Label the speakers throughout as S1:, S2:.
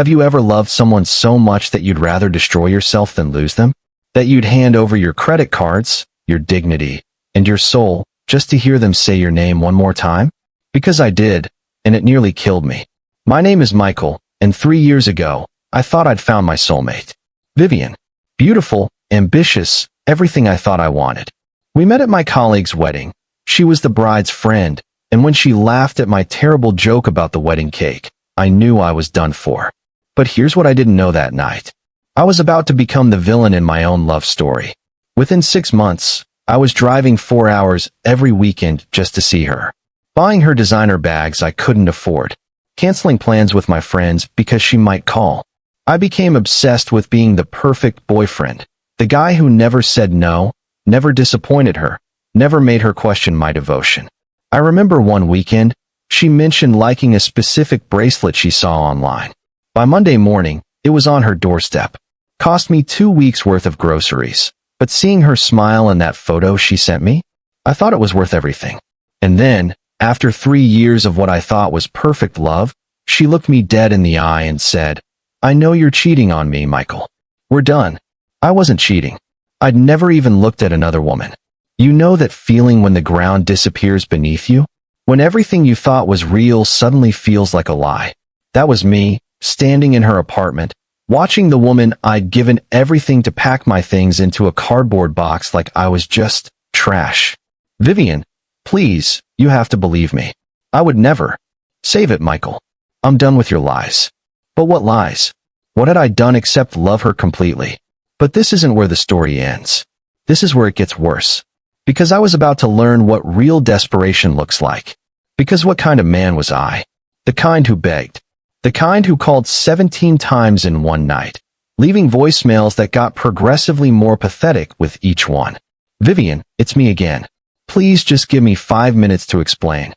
S1: Have you ever loved someone so much that you'd rather destroy yourself than lose them? That you'd hand over your credit cards, your dignity, and your soul just to hear them say your name one more time? Because I did, and it nearly killed me. My name is Michael, and 3 years ago, I thought I'd found my soulmate. Vivian. Beautiful, ambitious, everything I thought I wanted. We met at my colleague's wedding. She was the bride's friend, and when she laughed at my terrible joke about the wedding cake, I knew I was done for. But here's what I didn't know that night. I was about to become the villain in my own love story. Within 6 months, I was driving 4 hours every weekend just to see her. Buying her designer bags I couldn't afford. Canceling plans with my friends because she might call. I became obsessed with being the perfect boyfriend. The guy who never said no, never disappointed her, never made her question my devotion. I remember one weekend, she mentioned liking a specific bracelet she saw online. By Monday morning, it was on her doorstep. Cost me 2 weeks worth of groceries. But seeing her smile in that photo she sent me, I thought it was worth everything. And then, after 3 years of what I thought was perfect love, she looked me dead in the eye and said, "I know you're cheating on me, Michael. We're done." I wasn't cheating. I'd never even looked at another woman. You know that feeling when the ground disappears beneath you? When everything you thought was real suddenly feels like a lie. That was me, standing in her apartment, watching the woman I'd given everything to pack my things into a cardboard box like I was just trash. Vivian, please, you have to believe me. I would never. Save it, Michael. I'm done with your lies. But what lies? What had I done except love her completely? But this isn't where the story ends. This is where it gets worse. Because I was about to learn what real desperation looks like. Because what kind of man was I? The kind who begged. The kind who called 17 times in one night, leaving voicemails that got progressively more pathetic with each one. Vivian, it's me again. Please just give me 5 minutes to explain.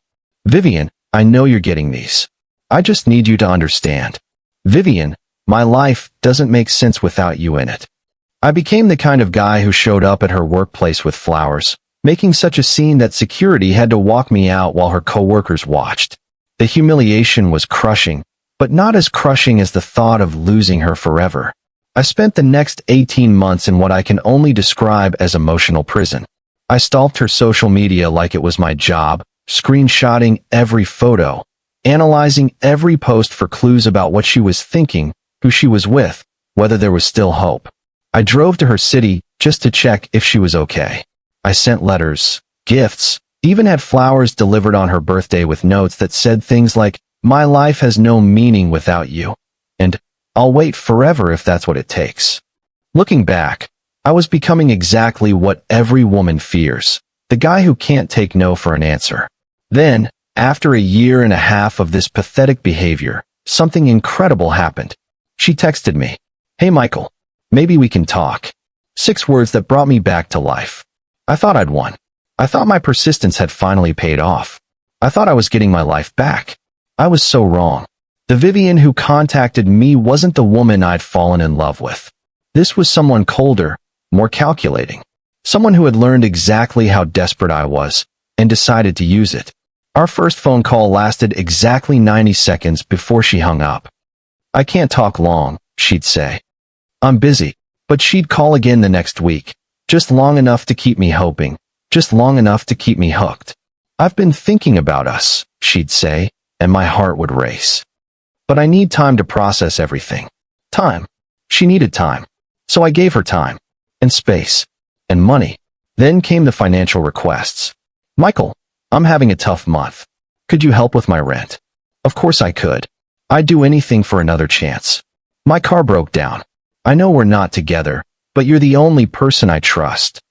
S1: Vivian, I know you're getting these. I just need you to understand. Vivian, my life doesn't make sense without you in it. I became the kind of guy who showed up at her workplace with flowers, making such a scene that security had to walk me out while her coworkers watched. The humiliation was crushing, but not as crushing as the thought of losing her forever. I spent the next 18 months in what I can only describe as emotional prison. I stalked her social media like it was my job, screenshotting every photo, analyzing every post for clues about what she was thinking, who she was with, whether there was still hope. I drove to her city just to check if she was okay. I sent letters, gifts, even had flowers delivered on her birthday with notes that said things like, "My life has no meaning without you," and "I'll wait forever if that's what it takes." Looking back, I was becoming exactly what every woman fears, the guy who can't take no for an answer. Then, after a year and a half of this pathetic behavior, something incredible happened. She texted me, "Hey Michael, maybe we can talk." 6 words that brought me back to life. I thought I'd won. I thought my persistence had finally paid off. I thought I was getting my life back. I was so wrong. The Vivian who contacted me wasn't the woman I'd fallen in love with. This was someone colder, more calculating. Someone who had learned exactly how desperate I was, and decided to use it. Our first phone call lasted exactly 90 seconds before she hung up. "I can't talk long," she'd say. "I'm busy." But she'd call again the next week, just long enough to keep me hoping, just long enough to keep me hooked. "I've been thinking about us," she'd say, and my heart would race. "But I need time to process everything." Time. She needed time. So I gave her time, and space, and money. Then came the financial requests. "Michael, I'm having a tough month. Could you help with my rent?" Of course I could. I'd do anything for another chance. "My car broke down. I know we're not together, but you're the only person I trust."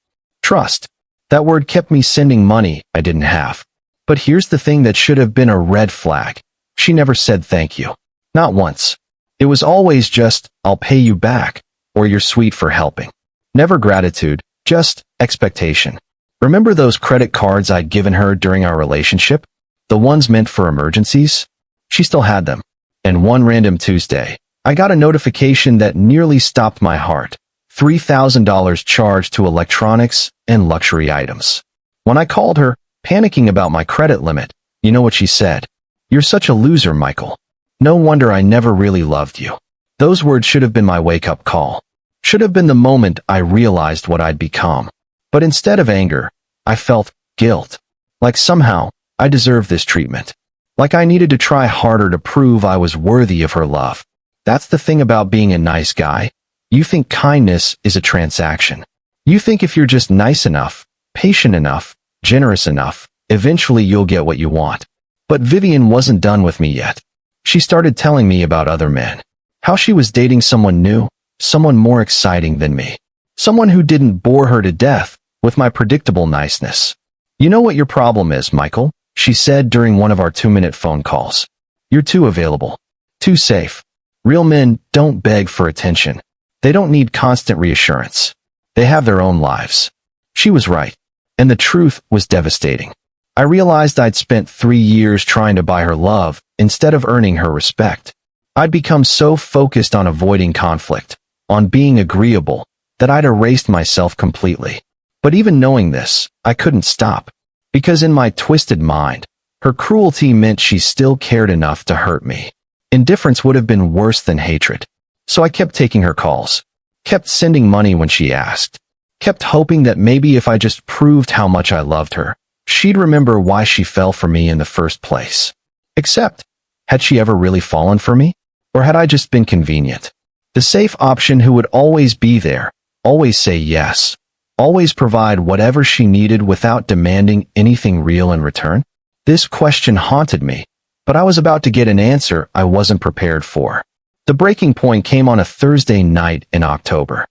S1: Trust. That word kept me sending money I didn't have. But here's the thing that should have been a red flag. She never said thank you. Not once. It was always just, "I'll pay you back," or "You're sweet for helping." Never gratitude, just expectation. Remember those credit cards I'd given her during our relationship? The ones meant for emergencies? She still had them. And one random Tuesday, I got a notification that nearly stopped my heart. $3,000 charged to electronics and luxury items. When I called her, panicking about my credit limit, you know what she said? "You're such a loser, Michael. No wonder I never really loved you. Those words should have been my wake-up call. Should have been the moment I realized what I'd become. But instead of anger, I felt guilt. Like somehow, I deserved this treatment. Like I needed to try harder to prove I was worthy of her love. That's the thing about being a nice guy. You think kindness is a transaction. You think if you're just nice enough, patient enough, generous enough, eventually you'll get what you want. But Vivian wasn't done with me yet. She started telling me about other men. How she was dating someone new, someone more exciting than me. Someone who didn't bore her to death with my predictable niceness. You know what your problem is, Michael? She said during one of our 2-minute phone calls. You're too available. Too safe. Real men don't beg for attention. They don't need constant reassurance. They have their own lives. She was right. And the truth was devastating. I realized I'd spent 3 years trying to buy her love instead of earning her respect. I'd become so focused on avoiding conflict, on being agreeable, that I'd erased myself completely. But even knowing this, I couldn't stop. Because in my twisted mind, her cruelty meant she still cared enough to hurt me. Indifference would have been worse than hatred. So I kept taking her calls, kept sending money when she asked, kept hoping that maybe if I just proved how much I loved her, she'd remember why she fell for me in the first place. Except, had she ever really fallen for me? Or had I just been convenient? The safe option who would always be there, always say yes, always provide whatever she needed without demanding anything real in return? This question haunted me, but I was about to get an answer I wasn't prepared for. The breaking point came on a Thursday night in October.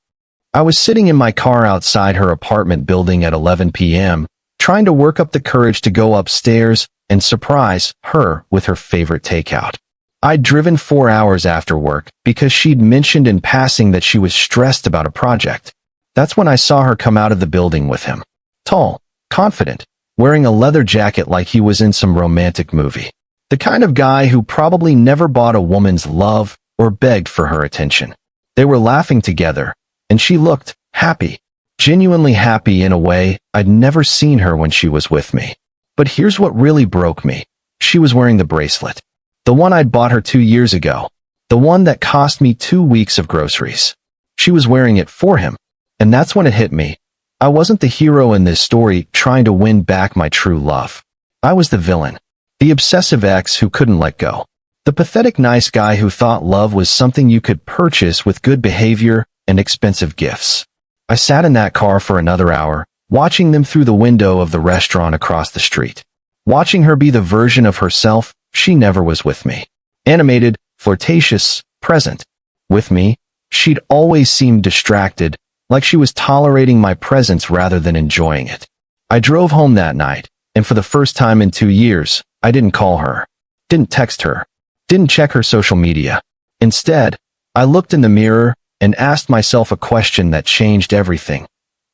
S1: I was sitting in my car outside her apartment building at 11 p.m., trying to work up the courage to go upstairs and surprise her with her favorite takeout. I'd driven 4 hours after work because she'd mentioned in passing that she was stressed about a project. That's when I saw her come out of the building with him. Tall, confident, wearing a leather jacket like he was in some romantic movie. The kind of guy who probably never bought a woman's love or begged for her attention. They were laughing together, and she looked happy, genuinely happy in a way I'd never seen her when she was with me. But here's what really broke me. She was wearing the bracelet. The one I'd bought her 2 years ago. The one that cost me 2 weeks of groceries. She was wearing it for him. And that's when it hit me. I wasn't the hero in this story trying to win back my true love. I was the villain. The obsessive ex who couldn't let go. The pathetic nice guy who thought love was something you could purchase with good behavior and expensive gifts. I sat in that car for another hour, watching them through the window of the restaurant across the street. Watching her be the version of herself she never was with me. Animated, flirtatious, present. With me, she'd always seemed distracted, like she was tolerating my presence rather than enjoying it. I drove home that night, and for the first time in 2 years, I didn't call her, didn't text her, didn't check her social media. Instead, I looked in the mirror and asked myself a question that changed everything.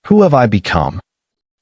S1: Who have I become?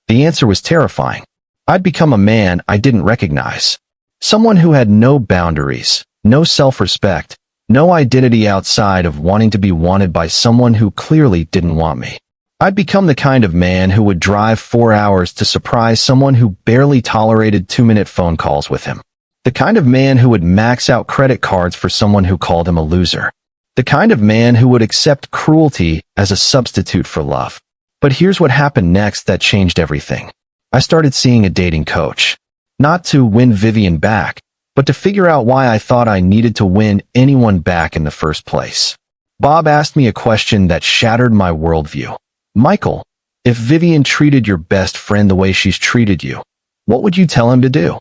S1: The answer was terrifying. I'd become a man I didn't recognize. Someone who had no boundaries, no self-respect, no identity outside of wanting to be wanted by someone who clearly didn't want me. I'd become the kind of man who would drive 4 hours to surprise someone who barely tolerated 2-minute phone calls with him. The kind of man who would max out credit cards for someone who called him a loser. The kind of man who would accept cruelty as a substitute for love. But here's what happened next that changed everything. I started seeing a dating coach. Not to win Vivian back, but to figure out why I thought I needed to win anyone back in the first place. Bob asked me a question that shattered my worldview. Michael, if Vivian treated your best friend the way she's treated you, what would you tell him to do?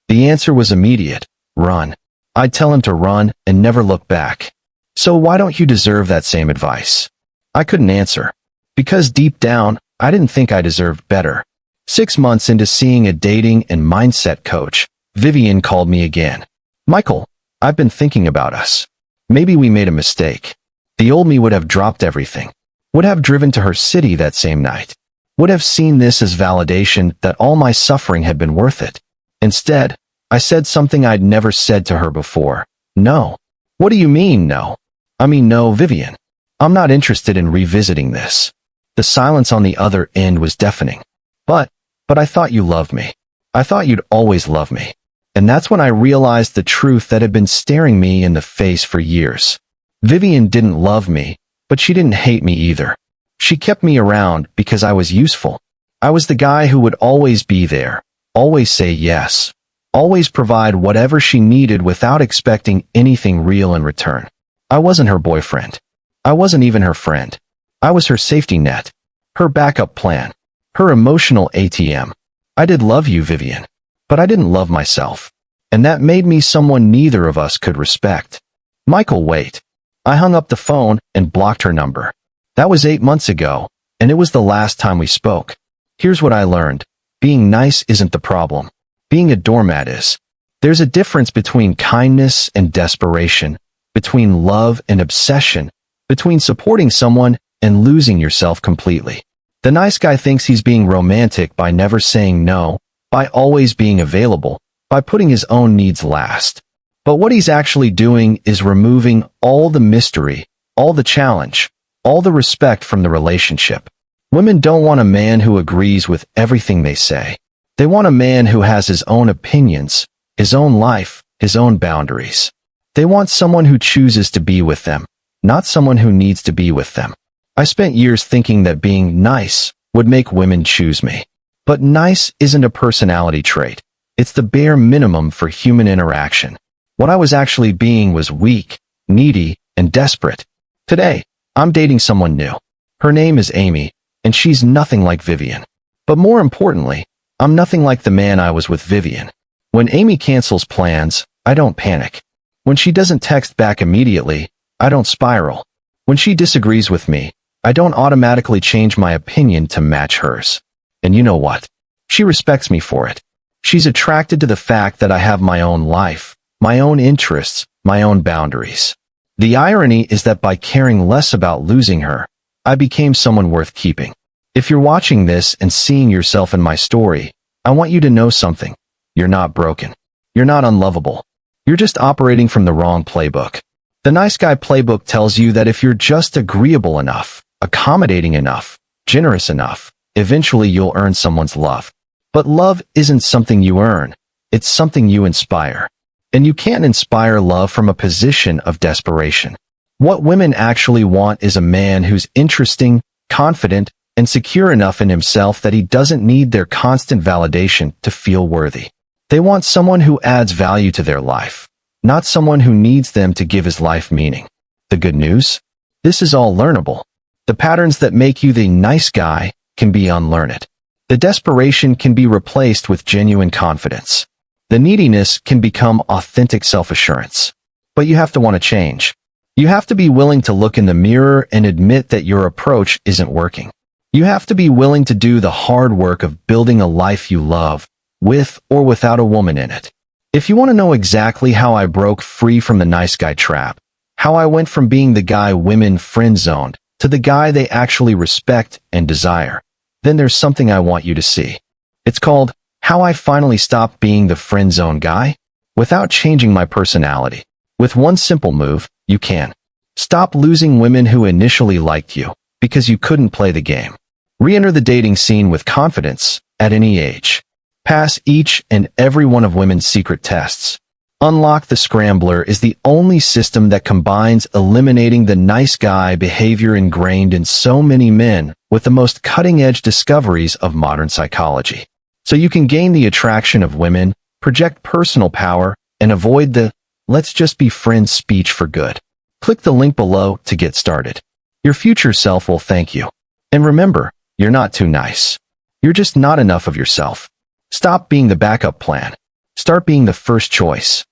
S1: The answer was immediate. Run. I'd tell him to run and never look back. So why don't you deserve that same advice? I couldn't answer. Because deep down, I didn't think I deserved better. 6 months into seeing a dating and mindset coach, Vivian called me again. Michael, I've been thinking about us. Maybe we made a mistake. The old me would have dropped everything. Would have driven to her city that same night. Would have seen this as validation that all my suffering had been worth it. Instead, I said something I'd never said to her before. No. What do you mean, no? I mean, no, Vivian. I'm not interested in revisiting this. The silence on the other end was deafening. But I thought you loved me. I thought you'd always love me. And that's when I realized the truth that had been staring me in the face for years. Vivian didn't love me, but she didn't hate me either. She kept me around because I was useful. I was the guy who would always be there, always say yes, always provide whatever she needed without expecting anything real in return. I wasn't her boyfriend. I wasn't even her friend. I was her safety net, her backup plan, her emotional ATM. I did love you, Vivian, but I didn't love myself. And that made me someone neither of us could respect. Michael, wait. I hung up the phone and blocked her number. That was 8 months ago, and it was the last time we spoke. Here's what I learned. Being nice isn't the problem. Being a doormat is. There's a difference between kindness and desperation, between love and obsession, between supporting someone and losing yourself completely. The nice guy thinks he's being romantic by never saying no, by always being available, by putting his own needs last. But what he's actually doing is removing all the mystery, all the challenge, all the respect from the relationship. Women don't want a man who agrees with everything they say. They want a man who has his own opinions, his own life, his own boundaries. They want someone who chooses to be with them, not someone who needs to be with them. I spent years thinking that being nice would make women choose me. But nice isn't a personality trait. It's the bare minimum for human interaction. What I was actually being was weak, needy, and desperate. Today, I'm dating someone new. Her name is Amy, and she's nothing like Vivian. But more importantly, I'm nothing like the man I was with Vivian. When Amy cancels plans, I don't panic. When she doesn't text back immediately, I don't spiral. When she disagrees with me, I don't automatically change my opinion to match hers. And you know what? She respects me for it. She's attracted to the fact that I have my own life, my own interests, my own boundaries. The irony is that by caring less about losing her, I became someone worth keeping. If you're watching this and seeing yourself in my story, I want you to know something. You're not broken. You're not unlovable. You're just operating from the wrong playbook. The nice guy playbook tells you that if you're just agreeable enough, accommodating enough, generous enough, eventually you'll earn someone's love. But love isn't something you earn. It's something you inspire. And you can't inspire love from a position of desperation. What women actually want is a man who's interesting, confident, and secure enough in himself that he doesn't need their constant validation to feel worthy. They want someone who adds value to their life, not someone who needs them to give his life meaning. The good news? This is all learnable. The patterns that make you the nice guy can be unlearned. The desperation can be replaced with genuine confidence. The neediness can become authentic self-assurance. But you have to want to change. You have to be willing to look in the mirror and admit that your approach isn't working. You have to be willing to do the hard work of building a life you love, with or without a woman in it. If you want to know exactly how I broke free from the nice guy trap, how I went from being the guy women friend-zoned to the guy they actually respect and desire, then there's something I want you to see. It's called How I Finally Stopped Being the Friend-Zone Guy Without Changing My Personality. With one simple move, you can. Stop losing women who initially liked you because you couldn't play the game. Re-enter the dating scene with confidence at any age. Pass each and every one of women's secret tests. Unlock the Scrambler is the only system that combines eliminating the nice guy behavior ingrained in so many men with the most cutting-edge discoveries of modern psychology. So you can gain the attraction of women, project personal power, and avoid the "let's just be friends" speech for good. Click the link below to get started. Your future self will thank you. And remember, you're not too nice. You're just not enough of yourself. Stop being the backup plan. Start being the first choice.